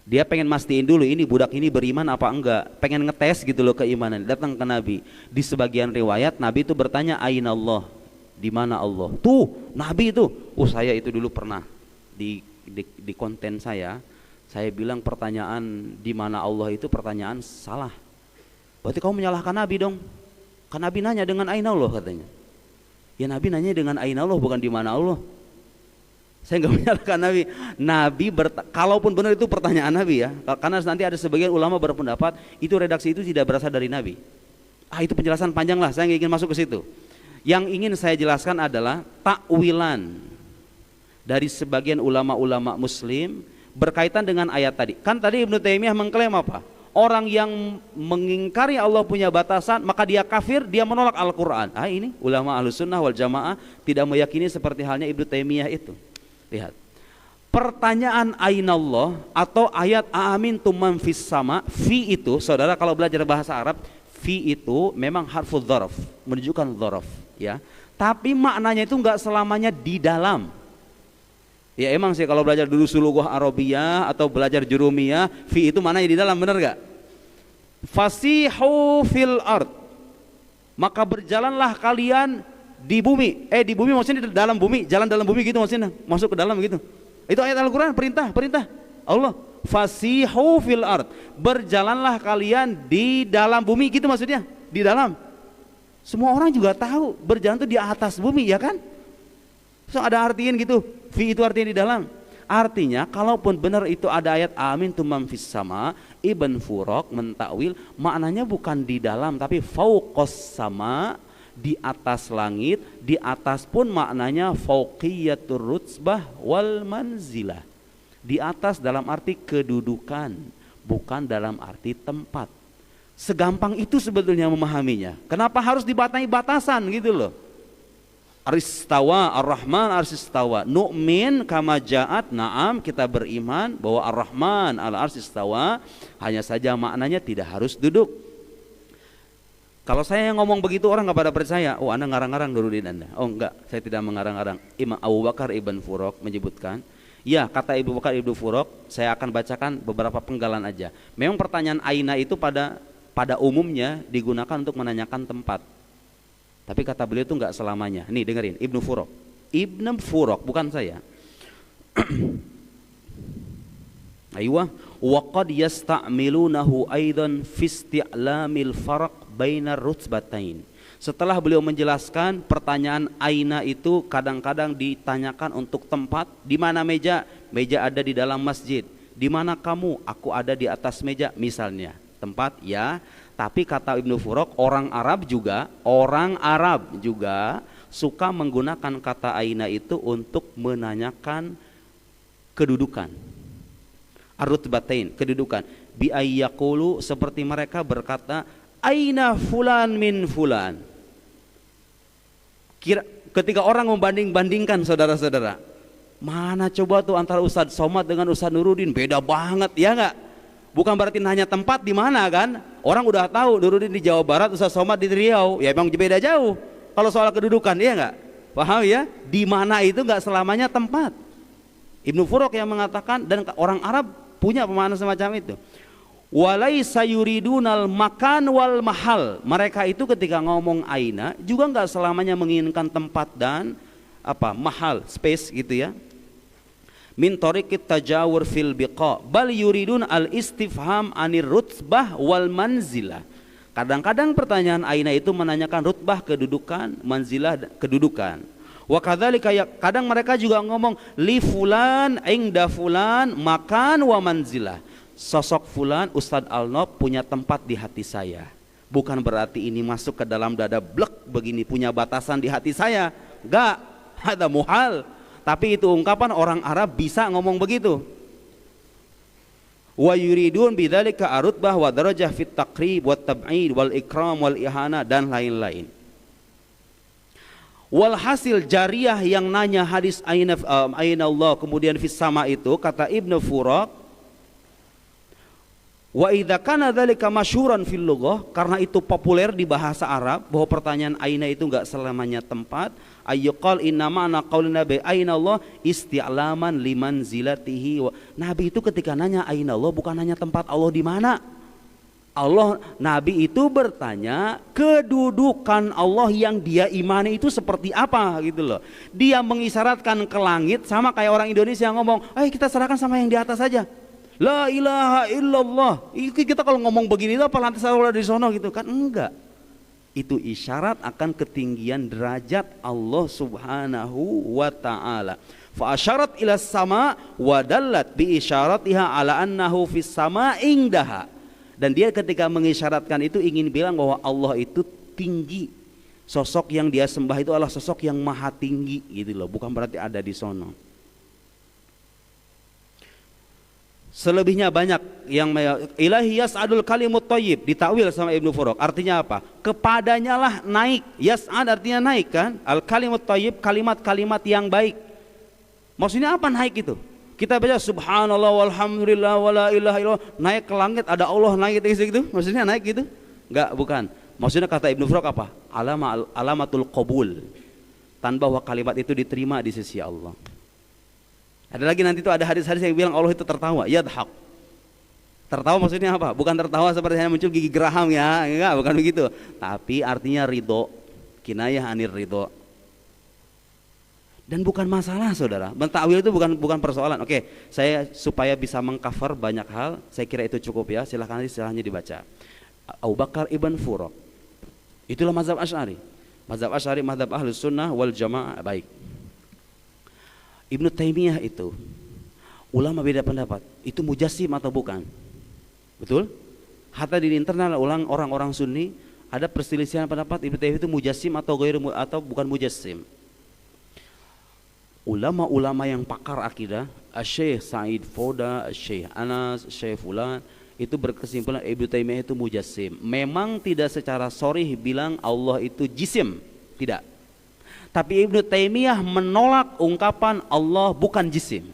Dia pengen mastiin dulu ini budak ini beriman apa enggak, pengen ngetes gitu loh keimanan. Datang ke Nabi. Di sebagian riwayat Nabi itu bertanya, "Aina Allah?" Di mana Allah? Tuh, Nabi itu. Saya itu dulu pernah di konten saya bilang pertanyaan di mana Allah itu pertanyaan salah. Berarti kamu menyalahkan Nabi dong. Kan Nabi nanya dengan aina Allah katanya. Ya Nabi nanya dengan aina Allah bukan di mana Allah. Saya nggak menyalahkan Nabi. Kalaupun benar itu pertanyaan Nabi ya. Karena nanti ada sebagian ulama berpendapat itu redaksi itu tidak berasal dari Nabi. Itu penjelasan panjang lah. Saya nggak ingin masuk ke situ. Yang ingin saya jelaskan adalah takwilan dari sebagian ulama-ulama Muslim berkaitan dengan ayat tadi. Kan tadi Ibnu Taimiyah mengklaim apa? Orang yang mengingkari Allah punya batasan, maka dia kafir, dia menolak Al-Quran. Ini ulama Ahlussunnah wal Jamaah tidak meyakini seperti halnya Ibnu Taimiyah itu. Lihat, pertanyaan ainallah atau ayat aamintum man fis sama, fi itu, saudara kalau belajar bahasa Arab, fi itu memang harful dzaraf, menunjukkan dzaraf ya. Tapi maknanya itu enggak selamanya di dalam. Ya emang sih kalau belajar dulu sulughah Arabiyah atau belajar jurumiyah, fi itu mana di dalam, benar gak? Fasihu fil ard, maka berjalanlah kalian di bumi. Di bumi maksudnya di dalam bumi, jalan dalam bumi gitu maksudnya, masuk ke dalam gitu. Itu ayat Al-Quran, perintah Allah. Fasihu fil ard, berjalanlah kalian di dalam bumi gitu maksudnya, di dalam. Semua orang juga tahu berjalan itu di atas bumi, ya kan? So ada artiin gitu, fi itu artinya di dalam. Artinya kalaupun benar itu ada ayat amin tumam fis sama, Ibn Furok mentakwil maknanya bukan di dalam tapi fauqos sama, di atas langit. Di atas pun maknanya fauqiyatur rutsbah wal manzilah, di atas dalam arti kedudukan, bukan dalam arti tempat. Segampang itu sebetulnya memahaminya. Kenapa harus dibatai batasan gitu loh? Aristawa Ar-Rahman arsistawa, nu'min kama ja'at, na'am kita beriman bahwa Ar-Rahman al-arsistawa, hanya saja maknanya tidak harus duduk. Kalau saya yang ngomong begitu orang nggak pada percaya. Oh, Anda ngarang-ngarang Nuruddin Anda. Oh enggak, saya tidak mengarang-arang. Imam Abu Bakar Ibn Furok menyebutkan, ya kata Ibu Bakar Ibn Furok, saya akan bacakan beberapa penggalan aja. Memang pertanyaan aina itu pada umumnya digunakan untuk menanyakan tempat. Tapi kata beliau itu enggak selamanya. Nih dengerin, Ibnu Furok bukan saya. Aywa, wa qad yasta'milunahu aidan fi isti'lamil farq bainar rutbatain. Setelah beliau menjelaskan pertanyaan aina itu kadang-kadang ditanyakan untuk tempat. Di mana meja? Meja ada di dalam masjid. Di mana kamu? Aku ada di atas meja misalnya. Tempat ya. Tapi kata Ibnu Furok, orang Arab juga suka menggunakan kata aina itu untuk menanyakan kedudukan. Ar-rutbatain, kedudukan. Bi ayyaqulu, seperti mereka berkata, aina fulan min fulan. Ketika orang membanding-bandingkan saudara-saudara, mana coba tuh antara Ustadz Somad dengan Ustadz Nuruddin, beda banget ya enggak? Bukan berarti nanya tempat di mana kan? Orang udah tahu Nuruddin di Jawa Barat, Ustadz Somad di Riau. Ya emang beda jauh. Kalau soal kedudukan, iya enggak? Paham ya? Di mana itu enggak selamanya tempat. Ibnu Furok yang mengatakan, dan orang Arab punya pemahaman semacam itu. Walaisa yuridunal makan wal mahal. Mereka itu ketika ngomong aina juga enggak selamanya menginginkan tempat dan mahal, space gitu ya. Min tariqit tajawur fil biqa, bal yuridun al istifham anir rutbah wal manzilah. Kadang-kadang pertanyaan aina itu menanyakan rutbah kedudukan, manzilah kedudukan. Wa kadzalika, kadang mereka juga ngomong li fulan inda fulan makan wa manzilah. Sosok fulan Ustadz Al-Nob punya tempat di hati saya. Bukan berarti ini masuk ke dalam dada blek begini punya batasan di hati saya. Enggak, ada muhal. Tapi itu ungkapan orang Arab bisa ngomong begitu. Wa yuridun bidzalika arutbah wa darajah fit taqrib wa tab'id wal ikram wal ihana dan lain-lain. Walhasil jariyah yang nanya hadis aina Allah kemudian fis sama itu, kata Ibnu Furok, wa idza kana dzalika masyhuran fil lughah, karena itu populer di bahasa Arab bahwa pertanyaan aina itu enggak selamanya tempat. Ayyuqal inna ma'na qaulin nabi aina Allah isti'laman liman zilatihi. Nabi itu ketika nanya aina Allah bukan hanya tempat Allah di mana. Nabi itu bertanya kedudukan Allah yang dia imani itu seperti apa gitu loh. Dia mengisyaratkan ke langit sama kayak orang Indonesia yang ngomong, "Ayo kita serahkan sama yang di atas saja." La ilaha illallah. Kita kalau ngomong begini itu apa lantas Allah di sono gitu kan? Enggak. Itu isyarat akan ketinggian derajat Allah subhanahu wa ta'ala. Fa asyarat ila sama wa dallat bi isyaratiha ala annahu fis sama indaha. Dan dia ketika mengisyaratkan itu ingin bilang bahwa Allah itu tinggi. Sosok yang dia sembah itu adalah sosok yang maha tinggi gitu loh, bukan berarti ada di sono. Selebihnya banyak yang ilahi yas'adul kalimut thayyib, ditakwil sama Ibnu Furok. Artinya apa? Kepadanya lah naik. Yas'ad artinya naik kan? Al kalimut thayyib, kalimat-kalimat yang baik. Maksudnya apa naik itu? Kita baca subhanallah walhamdulillah wala ilaha illallah, naik ke langit, ada Allah naik gitu. Maksudnya naik gitu? Enggak, bukan. Maksudnya kata Ibnu Furok apa? Alamatul qabul. Tanda bahwa kalimat itu diterima di sisi Allah. Ada lagi nanti itu ada hadis-hadis yang bilang Allah itu tertawa, yadhaq. Tertawa maksudnya apa? Bukan tertawa seperti hanya muncul gigi geraham ya, enggak, bukan begitu. Tapi artinya ridho, kinayah anir ridho. Dan bukan masalah saudara, mentakwil itu bukan persoalan. Oke, saya supaya bisa mengcover banyak hal, saya kira itu cukup ya. Silahkan istilahnya dibaca. Abu Bakar ibn Furaq, itulah mazhab Asy'ari. Mazhab Asy'ari, mazhab Ahlus Sunnah wal Jamaah. Baik. Ibnu Taimiyah itu ulama beda pendapat, itu mujassim atau bukan? Betul? Hatta di internal orang-orang Sunni ada perselisihan pendapat Ibnu Taimiyah itu mujassim atau bukan mujassim. Ulama-ulama yang pakar akidah, Syekh Sa'id Foda, Syekh Anas, Syekh Fulan, itu berkesimpulan Ibnu Taimiyah itu mujassim. Memang tidak secara sharih bilang Allah itu jisim, tidak. Tapi Ibnu Taimiyah menolak ungkapan Allah bukan jisim.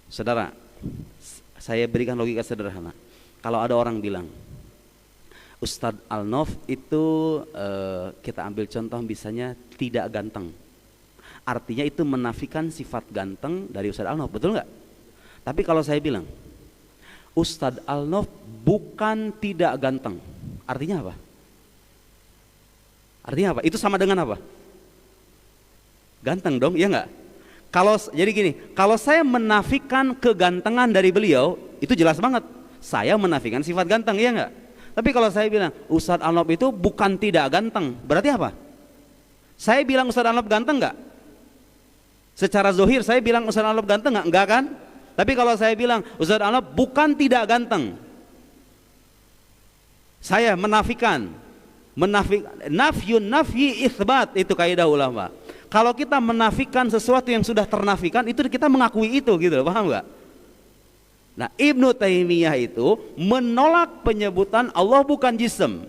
Saudara, saya berikan logika sederhana. Kalau ada orang bilang Ustadz Al-Nof itu kita ambil contoh misalnya tidak ganteng, artinya itu menafikan sifat ganteng dari Ustadz Al-Nof, betul nggak? Tapi kalau saya bilang Ustadz Al-Nof bukan tidak ganteng, artinya apa? Artinya apa? Itu sama dengan apa? Ganteng dong, ya nggak? Kalau jadi gini, kalau saya menafikan kegantengan dari beliau, itu jelas banget. Saya menafikan sifat ganteng, ya nggak? Tapi kalau saya bilang Ustadz Al-Nof itu bukan tidak ganteng, berarti apa? Saya bilang Ustadz Al-Nof ganteng nggak? Secara zohir saya bilang Ustadz Al-Nof ganteng nggak? Enggak kan? Tapi kalau saya bilang Ustadz Al-Nof bukan tidak ganteng, saya menafikan. Nafyi itsbat, itu kaidah ulama. Kalau kita menafikan sesuatu yang sudah ternafikan, itu kita mengakui itu, gitu loh, paham nggak? Nah, Ibnu Taimiyah itu menolak penyebutan Allah bukan jism.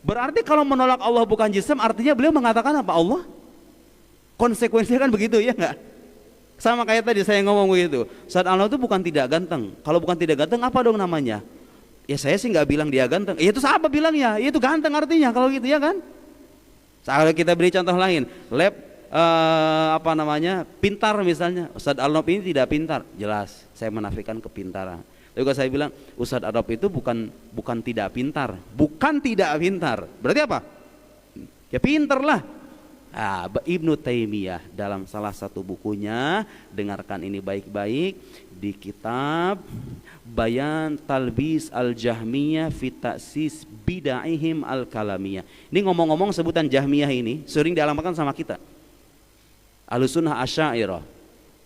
Berarti kalau menolak Allah bukan jism, artinya beliau mengatakan apa? Allah konsekuensinya kan begitu, ya nggak? Sama kayak tadi saya ngomong begitu. Saat Allah itu bukan tidak ganteng. Kalau bukan tidak ganteng, apa dong namanya? Ya saya sih nggak bilang dia ganteng. Ya itu apa bilangnya? Ya itu ganteng artinya kalau gitu, ya kan? Kalau kita beri contoh lain, pintar misalnya. Ustadz Al-Nof ini tidak pintar, jelas saya menafikan kepintaran. Tapi kalau saya bilang Ustadz Al-Nof itu bukan tidak pintar, bukan tidak pintar, berarti apa? Ya pintar lah. Nah, Ibnu Taimiyah dalam salah satu bukunya, dengarkan ini baik-baik, di kitab Bayan Talbis Al-Jahmiyah fi Ta'sis Bid'ahihim Al-Kalamiyah. Ini ngomong-ngomong sebutan Jahmiyah ini sering dialamatkan sama kita. Ahlussunnah Asy'ariyah.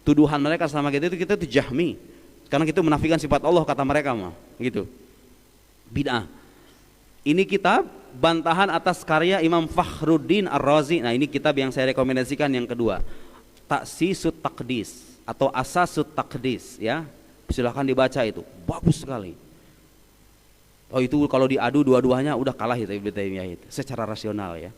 Tuduhan mereka sama kita itu Jahmi. Karena kita menafikan sifat Allah kata mereka mah, gitu. Bid'ah. Ini kitab bantahan atas karya Imam Fakhruddin Ar-Razi. Nah, ini kitab yang saya rekomendasikan yang kedua. Ta'sisut Taqdis atau Asasut Taqdis, ya. Silahkan dibaca itu. Bagus sekali. Oh, itu kalau diadu dua-duanya udah kalah itu Ibnu Taimiyah itu secara rasional, ya.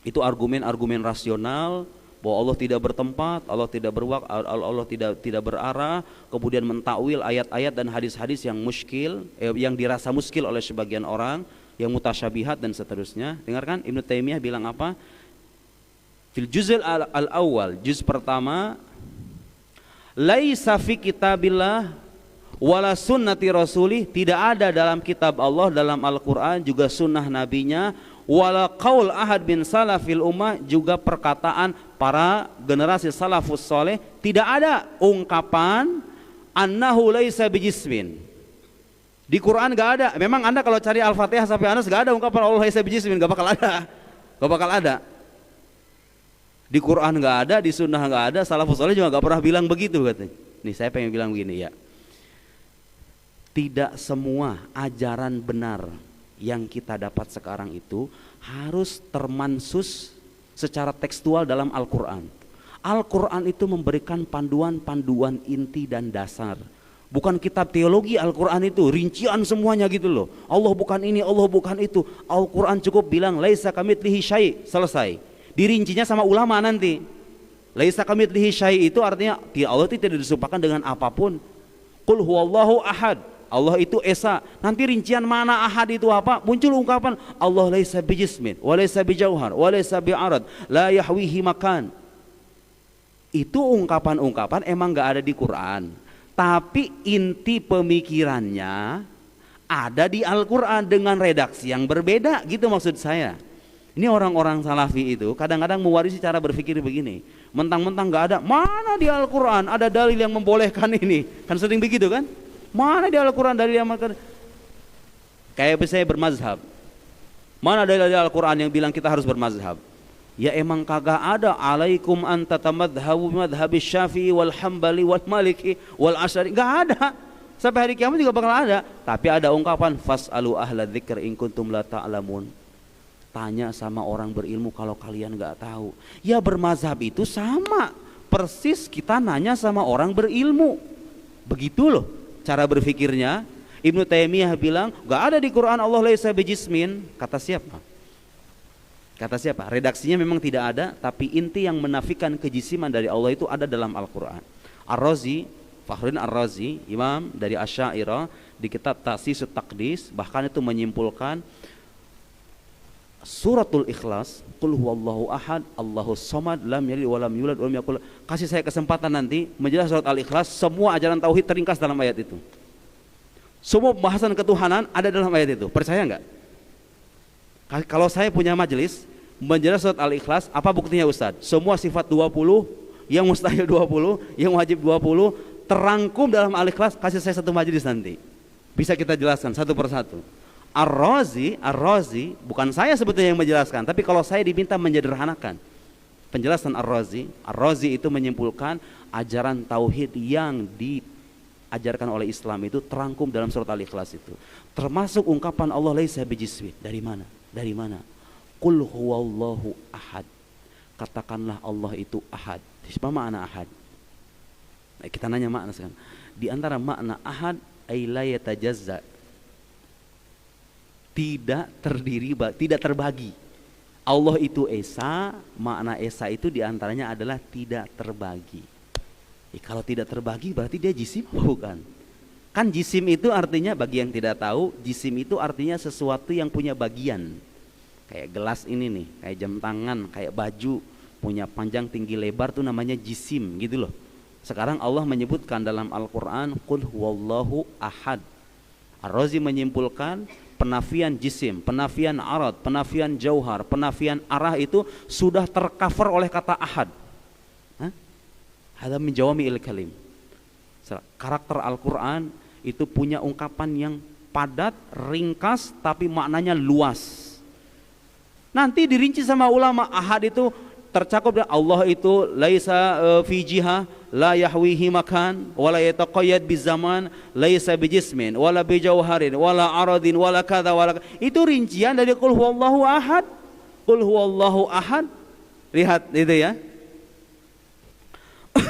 Itu argumen-argumen rasional bahwa Allah tidak bertempat, Allah tidak berwak, Allah tidak berarah, kemudian mentakwil ayat-ayat dan hadis-hadis yang muskil, yang dirasa muskil oleh sebagian orang, yang mutasyabihat dan seterusnya. Dengarkan Ibnu Taimiyah bilang apa? Fil juz'il al-awwal, juz pertama, laisa fi kitabillah wala sunnati rasulih, tidak ada dalam kitab Allah, dalam Al-Qur'an juga sunnah nabinya, wala qaul ahad bin salafil ummah, juga perkataan para generasi salafus soleh, tidak ada ungkapan annahu laisa bijismin. Di Quran gak ada. Memang Anda kalau cari Al-Fatihah sampai Anas gak ada ungkapan Allah laisa bijismin, gak bakal ada. Gak bakal ada. Di Quran gak ada, di sunnah gak ada, salafus soleh juga gak pernah bilang begitu katanya. Nih saya pengen bilang begini ya. Tidak semua ajaran benar yang kita dapat sekarang itu harus termansus secara tekstual dalam Al-Quran. Al-Quran itu memberikan panduan-panduan inti dan dasar. Bukan kitab teologi Al-Quran itu, rincian semuanya gitu loh. Allah bukan ini, Allah bukan itu. Al-Quran cukup bilang laisa kamitslihi syai', selesai. Dirincinya sama ulama nanti. Laisa kamitslihi syai' itu artinya Allah itu tidak diserupakan dengan apapun. Qul huwallahu ahad. Allah itu esa. Nanti rincian mana ahad itu apa? Muncul ungkapan Allah laisa bijismin, wa laisa bijauhar, wa laisa bi'arad, la yahwihi makan. Itu ungkapan-ungkapan emang nggak ada di Quran, tapi inti pemikirannya ada di Al-Quran dengan redaksi yang berbeda, gitu maksud saya. Ini orang-orang salafi itu kadang-kadang mewarisi cara berpikir begini, mentang-mentang nggak ada, mana di Al-Quran ada dalil yang membolehkan ini, kan sering begitu kan? Mana di Al-Quran dalil yang membolehkan? Kayak saya bermazhab, mana dalil di Al-Quran yang bilang kita harus bermazhab? Ya emang kagak ada. Alaikum anta tamadhabu madhabi Syafi'i wal Hambali wal Maliki wal Asy'ari, enggak ada. Sampai hari kiamat juga bakal ada. Tapi ada ungkapan fas'alu ahla dzikr in kuntum la ta'lamun. Tanya sama orang berilmu kalau kalian enggak tahu. Ya bermazhab itu sama persis kita nanya sama orang berilmu. Begitu loh cara berpikirnya. Ibnu Taimiyah bilang enggak ada di Quran Allah laisa bijismin. Kata siapa? Kata siapa? Redaksinya memang tidak ada, tapi inti yang menafikan kejisiman dari Allah itu ada dalam Al-Quran. Ar-Razi, Fakhruddin Ar-Razi, imam dari Asy'ariyah, di kitab Ta'sisut Taqdis, bahkan itu menyimpulkan suratul Ikhlas, Qul huwallahu ahad, Allahus samad, lam yalid wa lam yulad wa lam yakul. Kasih saya kesempatan nanti menjelaskan surat Al-Ikhlas, semua ajaran tauhid teringkas dalam ayat itu. Semua pembahasan ketuhanan ada dalam ayat itu. Percaya enggak? Kalau saya punya majelis menjelaskan surat Al-Ikhlas, apa buktinya Ustaz? Semua sifat 20, yang mustahil 20, yang wajib 20 terangkum dalam Al-Ikhlas. Kasih saya satu majelis nanti, bisa kita jelaskan satu persatu. Ar-Razi, bukan saya sebetulnya yang menjelaskan, tapi kalau saya diminta menyederhanakan penjelasan Ar-Razi itu menyimpulkan ajaran tauhid yang diajarkan oleh Islam itu terangkum dalam surat Al-Ikhlas itu, termasuk ungkapan Allah laisa bijismin. Dari mana? Dari mana? Qul huwallahu ahad. Katakanlah Allah itu ahad. Apa makna ahad? Nah, kita nanya makna sekarang. Di antara makna ahad ay la yatajazza. Tidak terdiri, tidak terbagi. Allah itu esa, makna esa itu diantaranya adalah tidak terbagi. Kalau tidak terbagi berarti dia jisim, bukan? Kan jisim itu artinya, bagi yang tidak tahu, jisim itu artinya sesuatu yang punya bagian. Kayak gelas ini nih, kayak jam tangan, kayak baju, punya panjang tinggi lebar tuh namanya jisim gitu loh. Sekarang Allah menyebutkan dalam Al-Quran, Qul huwallahu ahad. Ar-Razi menyimpulkan penafian jisim, penafian arad, penafian jauhar, penafian arah itu sudah tercover oleh kata ahad. Hadza min jawami'il kalim. Karakter Al-Quran itu punya ungkapan yang padat, ringkas, tapi maknanya luas. Nanti dirinci sama ulama, ahad itu tercakup dengan Allah itu laisa fi jihah, la yahwihi makan, wala yataqayyad bizaman, laisa bijismin, wala bijauharin, wala aradin, wala kadza wala. Itu rincian dari qul huwallahu ahad. Qul huwallahu ahad. Lihat itu ya.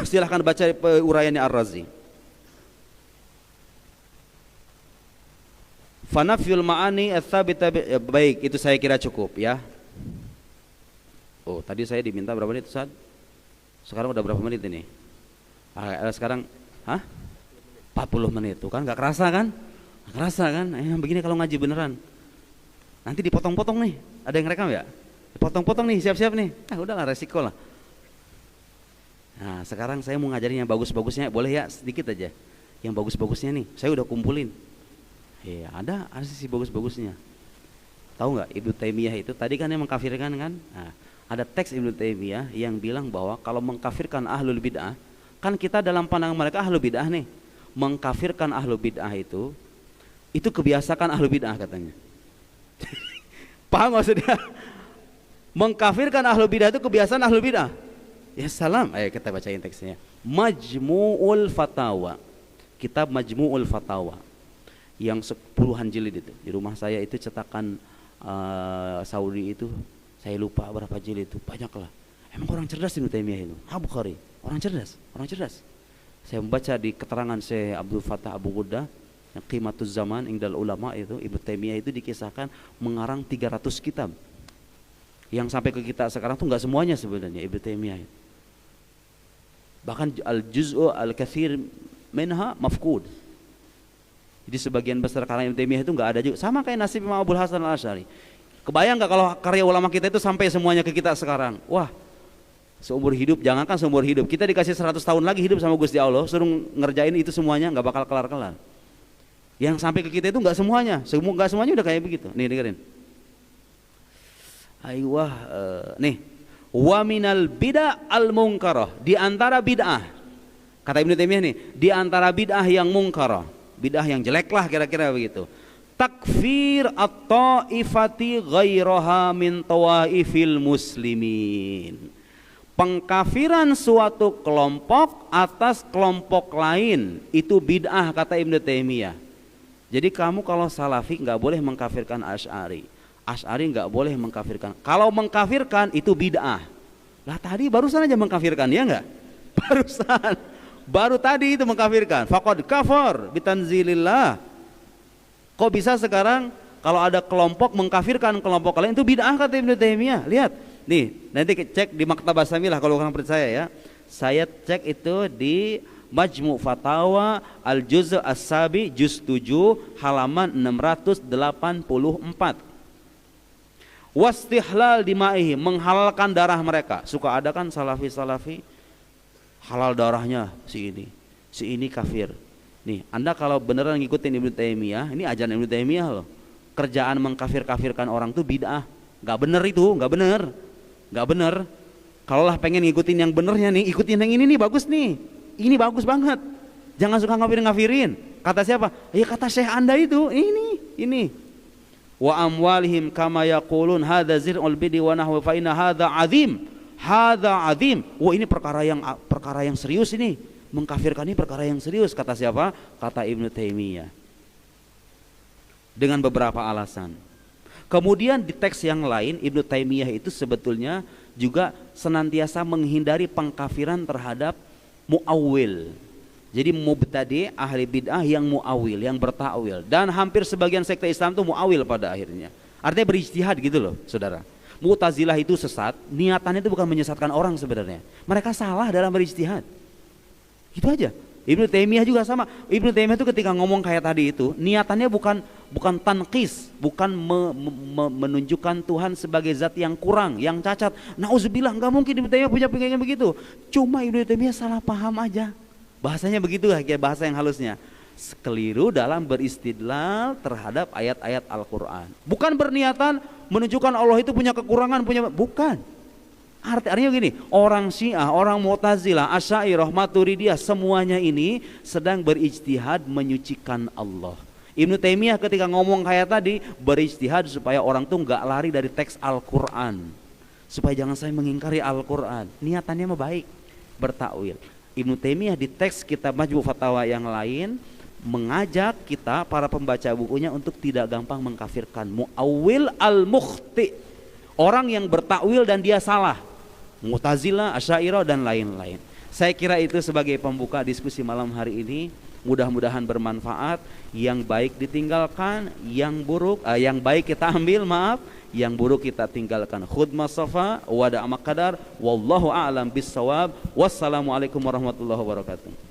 Silahkan baca uraiannya Ar-Razi. Fanafyul ma'ani ats-tsabita, baik, itu saya kira cukup ya. Oh, tadi saya diminta berapa menit Ustaz? Sekarang udah berapa menit ini? Sekarang 40 menit. Tuh kan enggak kerasa kan? Enggak kerasa kan? Begini kalau ngaji beneran. Nanti dipotong-potong nih. Ada yang rekam ya? Dipotong-potong nih, siap-siap nih. Udahlah, resiko lah. Nah, sekarang saya mau ngajarin yang bagus-bagusnya, boleh ya sedikit aja. Yang bagus-bagusnya nih, saya udah kumpulin. Iya, ada sisi bagus-bagusnya. Tahu nggak Ibnu Taimiyah itu tadi kan yang mengkafirkan kan? Nah, ada teks Ibnu Taimiyah yang bilang bahwa kalau mengkafirkan ahlul bid'ah, kan kita dalam pandangan mereka ahlul bid'ah nih, mengkafirkan ahlul bid'ah itu kebiasaan ahlul bid'ah katanya. Paham maksudnya? Mengkafirkan ahlul bid'ah itu kebiasaan ahlul bid'ah. Ya salam. Ayo kita bacain teksnya. Majmu'ul Fatawa. Kitab Majmu'ul Fatawa. Yang puluhan jilid itu di rumah saya itu cetakan Saudi itu, saya lupa berapa jilid itu, banyak lah. Emang orang cerdas Ibnu Taimiyah itu, Bukhari, orang cerdas. Saya membaca di keterangan Syekh Abdul Fattah Abu Ghuddah yang Qimatuz Zaman Indal Ulama itu, Ibnu Taimiyah itu dikisahkan mengarang 300 kitab. Yang sampai ke kita sekarang tuh nggak semuanya sebenarnya Ibnu Taimiyah itu. Bahkan al-juz'u al-katsir minha mafqud. Jadi sebagian besar karya Ibnu Taimiyah itu nggak ada juga. Sama kayak nasib Imam Abul Hasan Al-Asy'ari. Kebayang nggak kalau karya ulama kita itu sampai semuanya ke kita sekarang? Wah, Seumur hidup, jangankan seumur hidup, kita dikasih 100 tahun lagi hidup sama Gusti Allah, suruh ngerjain itu semuanya nggak bakal kelar-kelar. Yang sampai ke kita itu nggak semuanya, nggak semuanya udah kayak begitu. Nih dengerin. Aywah, nih, wa minal bid'ah al munkarah, di antara bid'ah, kata Ibnu Taimiyah nih, di antara bid'ah yang munkarah, bid'ah yang jelek lah kira-kira begitu. Takfir at-ta'ifati ghairaha min tawaifil muslimin. Pengkafiran suatu kelompok atas kelompok lain itu bid'ah, kata Ibnu Taimiyah. Jadi kamu kalau salafi nggak boleh mengkafirkan Asy'ari, Asy'ari nggak boleh mengkafirkan. Kalau mengkafirkan itu bid'ah. Lah tadi barusan aja mengkafirkan, ya nggak? Barusan, baru tadi itu mengkafirkan. Faqad kafar bitanzilillah. Kok bisa sekarang kalau ada kelompok mengkafirkan kelompok lain itu bid'ah, kata Ibnu Taimiyah. Lihat. Nih, nanti cek di Maktabah Samilah kalau orang percaya ya. Saya cek itu di Majmu' Fatawa Al-Juz' As-Sabi juz 7 halaman 684. Wastihlal dimaihi, menghalalkan darah mereka. Suka ada kan salafi-salafi halal darahnya si ini kafir. Nih, Anda kalau beneran ngikutin Ibnu Taimiyah, ini ajaran Ibnu Taimiyah loh. Kerjaan mengkafir-kafirkan orang tuh bid'ah. Enggak bener itu, enggak bener. Nggak bener. Kalau lah pengen ngikutin yang benernya nih, ikutin yang ini nih, bagus nih, ini bagus banget. Jangan suka ngafirin. Kata siapa? Ya kata Syekh Anda itu. Ini. Wa amwalihim kama yaqulun hadza zir'ul bidi wa nahwa fa inna hadza azim. Hadza azim. Wah, ini perkara yang serius ini. Mengkafirkan ini perkara yang serius, kata siapa? Kata Ibnu Taimiyah. Dengan beberapa alasan. Kemudian di teks yang lain Ibnu Taimiyah itu sebetulnya juga senantiasa menghindari pengkafiran terhadap mu'awwil. Jadi mubtadi, ahli bid'ah yang mu'awwil, yang bertakwil. Dan hampir sebagian sekte Islam itu mu'awwil pada akhirnya. Artinya berijtihad gitu loh, saudara. Mu'tazilah itu sesat, niatannya itu bukan menyesatkan orang sebenarnya. Mereka salah dalam berijtihad. Itu aja. Ibnu Taimiyah juga sama. Ibnu Taimiyah itu ketika ngomong kayak tadi itu, niatannya bukan tanqis, bukan menunjukkan Tuhan sebagai zat yang kurang, yang cacat. Nauzubillah, nggak mungkin Ibnu Taimiyah punya pikiran begitu. Cuma Ibnu Taimiyah salah paham aja. Bahasanya begitu lah, kayak bahasa yang halusnya. Keliru dalam beristidlal terhadap ayat-ayat Al-Quran. Bukan berniatan menunjukkan Allah itu punya kekurangan, bukan. Artinya gini, orang Syiah, orang Mu'tazilah, Asy'ariyah, Maturidiyah, semuanya ini sedang berijtihad menyucikan Allah. Ibnu Taimiyah ketika ngomong kayak tadi, berijtihad supaya orang tuh nggak lari dari teks Al-Quran, supaya jangan saya mengingkari Al-Quran. Niatannya mah baik, bertakwil. Ibnu Taimiyah di teks kitab Majmu' Fatawa yang lain mengajak kita para pembaca bukunya untuk tidak gampang mengkafirkan mu'awwil al-mukhti, orang yang bertakwil dan dia salah, Mu'tazilah, Asy'ariyah dan lain-lain. Saya kira itu sebagai pembuka diskusi malam hari ini. Mudah-mudahan bermanfaat. Yang baik ditinggalkan, yang baik kita ambil, yang buruk kita tinggalkan. Khudma safa wa da'a maqdar, wallahu a'lam bissawab. Wassalamualaikum warahmatullahi wabarakatuh.